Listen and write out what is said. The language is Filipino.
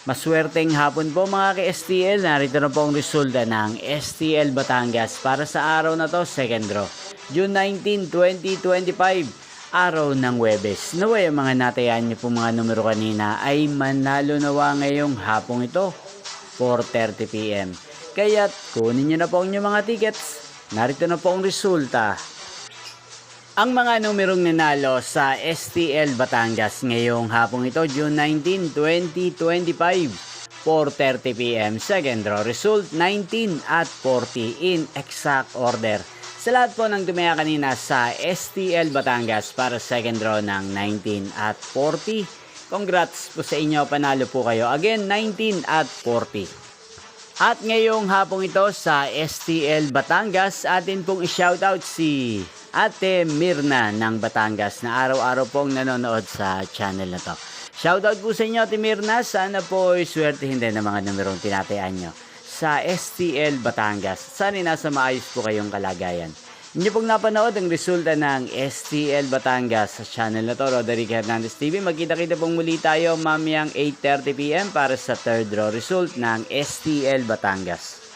Maswerteng hapon po mga ka-STL. Narito na po ang resulta ng STL Batangas para sa araw na to, second draw. June 19, 2025, araw ng Huwebes. Naway ang mga natayan niyo po mga numero kanina ay manalo nawa ngayong hapong ito, 4:30 PM. Kaya't kunin niyo na po ang inyong mga tickets. Narito na po ang resulta. Ang mga numerong nanalo sa STL Batangas ngayong hapong ito, June 19, 2025, 4:30 PM. Second draw result, 19 at 40 in exact order. Sa lahat po ng tumaya kanina sa STL Batangas para second draw ng 19 at 40, congrats po sa inyo, panalo po kayo. Again, 19 at 40. At ngayong hapong ito sa STL Batangas, atin pong i-shoutout si Ate Mirna ng Batangas na araw-araw pong nanonood sa channel na to. Shoutout po sa inyo, Ate Mirna. Sana po swertihin din ng mga numerong tinatayaan nyo sa STL Batangas. Sana nasa maayos po kayong kalagayan. Inyo pong napanood ang resulta ng STL Batangas sa channel na to, Roderick Hernandez TV. Magkita-kita pong muli tayo mamayang 8:30 PM para sa third draw result ng STL Batangas.